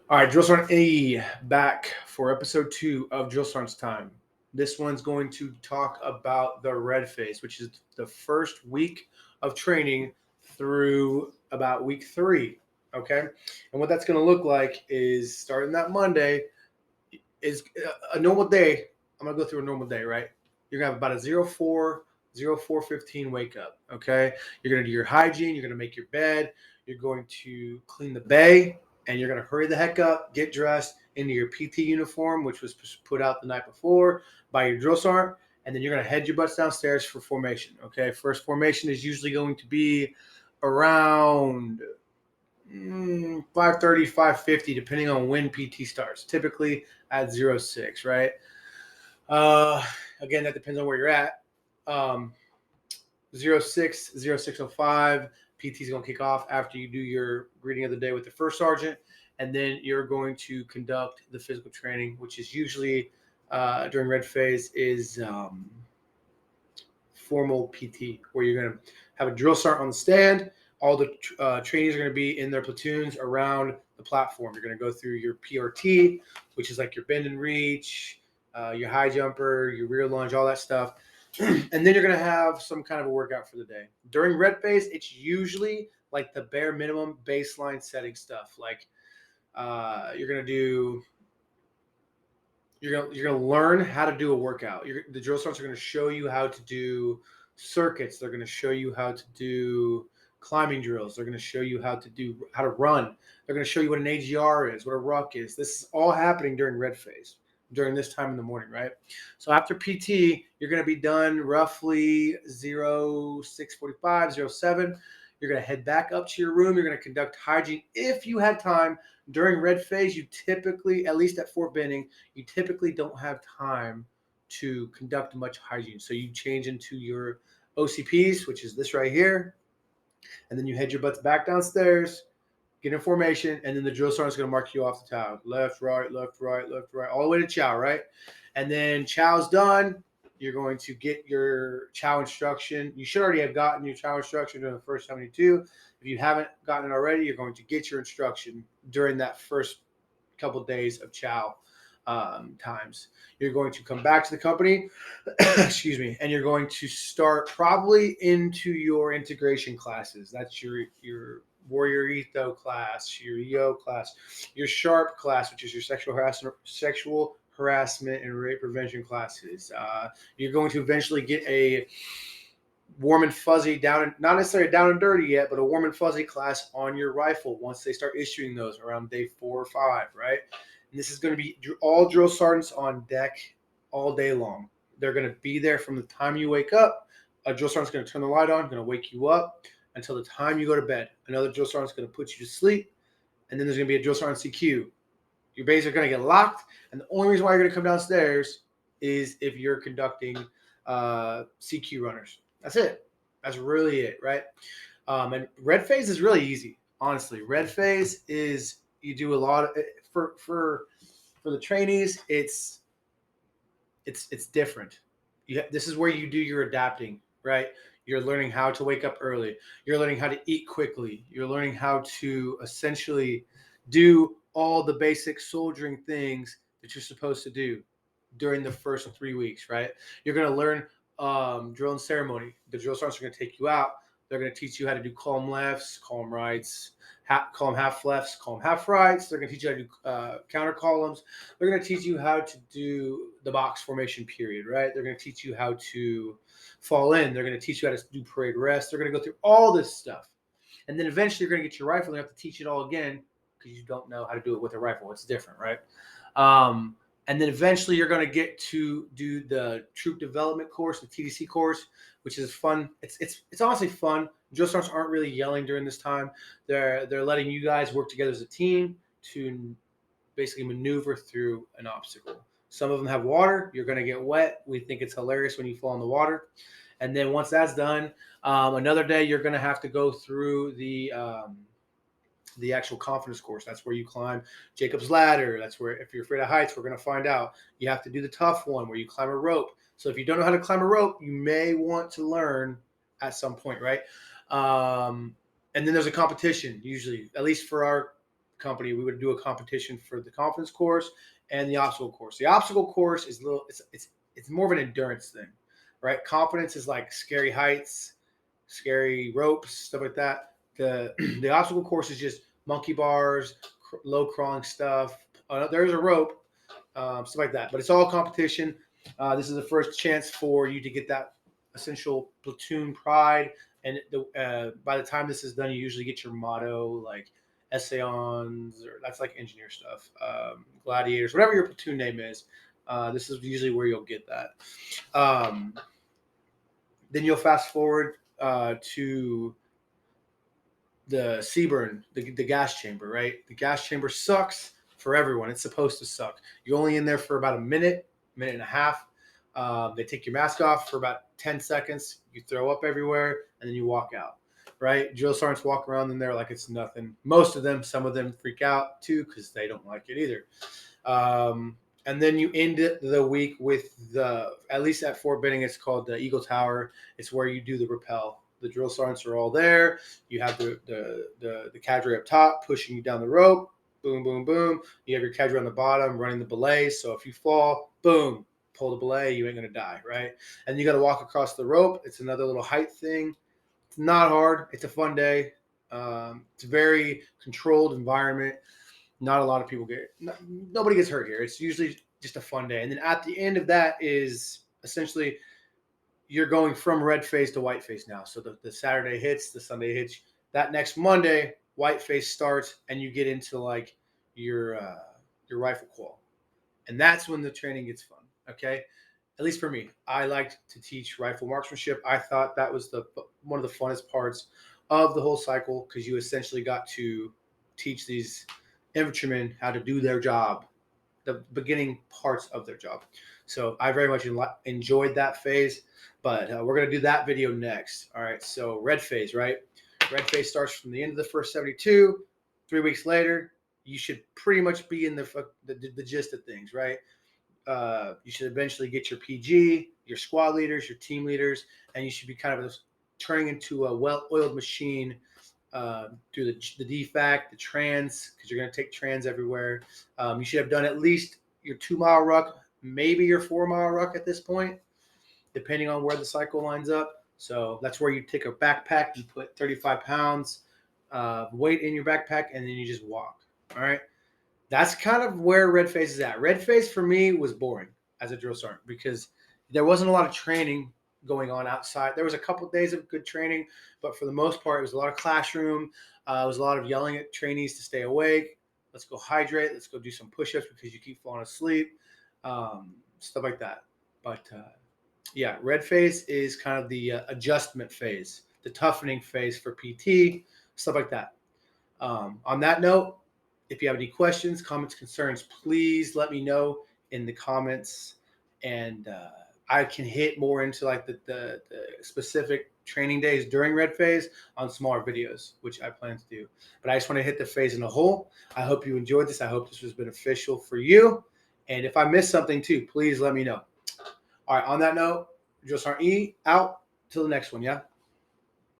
All right, Drill Sergeant A back for episode 2 of Drill Sergeant's Time. This one's going to talk about the red phase, which is the first week of training through about week 3. Okay, and what that's going to look like is starting that Monday is a normal day. I'm gonna go through a normal day, right? You're gonna have about a 04:15 wake up. Okay, you're gonna do your hygiene. You're gonna make your bed. You're going to clean the bay, and you're gonna hurry the heck up, get dressed into your PT uniform, which was put out the night before by your drill sergeant, and then you're gonna head your butts downstairs for formation. Okay, first formation is usually going to be around 5:30, 5:50, depending on when PT starts. Typically at 06, right? Uh, Again, that depends on where you're at. Um, 06, 06:05, PT is going to kick off after you do your greeting of the day with the first sergeant, and then you're going to conduct the physical training, which is usually during red phase is formal PT, where you're going to have a drill sergeant on the stand. All the trainees are going to be in their platoons around the platform. You're going to go through your PRT, which is like your bend and reach, your high jumper, your rear lunge, all that stuff. And then you're going to have some kind of a workout for the day. During red phase, it's usually like the bare minimum baseline setting stuff. Like you're going to do you're gonna learn how to do a workout. The drill sergeants are gonna show you how to do circuits. They're gonna show you how to do climbing drills. They're gonna show you how to run. They're gonna show you what an AGR is, what a ruck is. This is all happening during red phase, during this time in the morning, right? So after PT, you're gonna be done roughly 06:45, 07. You're gonna head back up to your room. You're gonna conduct hygiene if you had time. During red phase, you typically, at least at Fort Benning, you typically don't have time to conduct much hygiene. So you change into your OCPs, which is this right here, and then you head your butts back downstairs, get in formation, and then the drill sergeant's going to mark you off the tile. Left, right, left, right, left, right, all the way to chow, right? And then chow's done. You're going to get your chow instruction. You should already have gotten your chow instruction during the first 72. If you haven't gotten it already, you're going to get your instruction during that first couple of days of chow times. You're going to come back to the company, excuse me, and you're going to start probably into your integration classes. That's your warrior etho class, your EO class, your sharp class, which is your sexual harassment and rape prevention classes. You're going to eventually get a warm and fuzzy not necessarily down and dirty yet, but a warm and fuzzy class on your rifle once they start issuing those around day 4 or 5, right? And this is going to be all drill sergeants on deck all day long. They're going to be there from the time you wake up. A drill sergeant's going to turn the light on, going to wake you up until the time you go to bed. Another drill sergeant's going to put you to sleep, and then there's going to be a drill sergeant CQ. Your bays are going to get locked, and the only reason why you're going to come downstairs is if you're conducting CQ runners. That's it. That's really it, right? And red phase is really easy, honestly. Red phase is you do a lot of for the trainees. It's different. This is where you do your adapting, right? You're learning how to wake up early. You're learning how to eat quickly. You're learning how to essentially do all the basic soldiering things that you're supposed to do during the first 3 weeks, right? You're going to learn drill and ceremony. The drill sergeants are going to take you out. They're going to teach you how to do column lefts, column rights, column half lefts, column half rights. They're going to teach you how to do counter columns. They're going to teach you how to do the box formation period, right? They're going to teach you how to fall in. They're going to teach you how to do parade rest. They're going to go through all this stuff. And then eventually you're going to get your rifle and you have to teach it all again because you don't know how to do it with a rifle. It's different, right? And then eventually you're going to get to do the troop development course, the TDC course, which is fun. It's honestly fun. Drill sergeants aren't really yelling during this time. They're letting you guys work together as a team to basically maneuver through an obstacle. Some of them have water. You're going to get wet. We think it's hilarious when you fall in the water. And then once that's done, another day you're going to have to go through the actual confidence course. That's where you climb Jacob's ladder. That's where, if you're afraid of heights, we're going to find out. You have to do the tough one where you climb a rope. So if you don't know how to climb a rope, you may want to learn at some point, right? And then there's a competition, usually, at least for company, we would do a competition for the confidence course and the obstacle course. The obstacle course is it's more of an endurance thing, right? Confidence is like scary heights, scary ropes, stuff like that. The obstacle course is just monkey bars, low crawling stuff. There's a rope, stuff like that. But it's all competition. This is the first chance for you to get that essential platoon pride. And by the time this is done, you usually get your motto, like Essaons, or that's like engineer stuff, gladiators, whatever your platoon name is. This is usually where you'll get that. Then you'll fast forward to the CBurn, the gas chamber, right? The gas chamber sucks for everyone. It's supposed to suck. You're only in there for about a minute and a half. They take your mask off for about 10 seconds. You throw up everywhere, and then you walk out, right? Drill sergeants walk around in there like it's nothing. Most of them, some of them freak out too because they don't like it either. And then you end the week with at least at Fort Benning, it's called the Eagle Tower. It's where you do the rappel. The drill sergeants are all there. You have the cadre up top pushing you down the rope. Boom, boom, boom. You have your cadre on the bottom running the belay. So if you fall, boom, pull the belay. You ain't going to die, right? And you got to walk across the rope. It's another little height thing. It's not hard. It's a fun day. It's a very controlled environment. Not a lot of people nobody gets hurt here. It's usually just a fun day. And then at the end of that is essentially you're going from red phase to white phase now. So the Saturday hits, the Sunday hits. That next Monday, white phase starts, and you get into like your rifle qual. And that's when the training gets fun, okay? At least for me. I liked to teach rifle marksmanship. I thought that was one of the funnest parts of the whole cycle because you essentially got to teach these infantrymen how to do their job, the beginning parts of their job. So I very much enjoyed that phase, but we're going to do that video next. All right, so red phase, right? Red phase starts from the end of the first 72. 3 weeks later, you should pretty much be in the gist of things, right? You should eventually get your PG, your squad leaders, your team leaders, and you should be kind of turning into a well-oiled machine through the DFAC, the trans, because you're going to take trans everywhere. You should have done at least your 2 mile ruck, maybe your 4 mile ruck at this point, depending on where the cycle lines up. So that's where you take a backpack, you put 35 pounds weight in your backpack, and then you just walk. All right. That's kind of where red phase is at. Red phase for me was boring as a drill sergeant because there wasn't a lot of training going on outside. There was a couple of days of good training, but for the most part, it was a lot of classroom. It was a lot of yelling at trainees to stay awake. Let's go hydrate. Let's go do some push-ups because you keep falling asleep. Stuff like that. But yeah, red phase is kind of the adjustment phase, the toughening phase for PT, stuff like that. On that note, if you have any questions, comments, concerns, please let me know in the comments, and I can hit more into like the specific training days during red phase on smaller videos, which I plan to do. But I just want to hit the phase in a whole. I hope you enjoyed this. I hope this was beneficial for you. And if I missed something too, please let me know. All right, on that note, Drill Sergeant E out. Till the next one, yeah?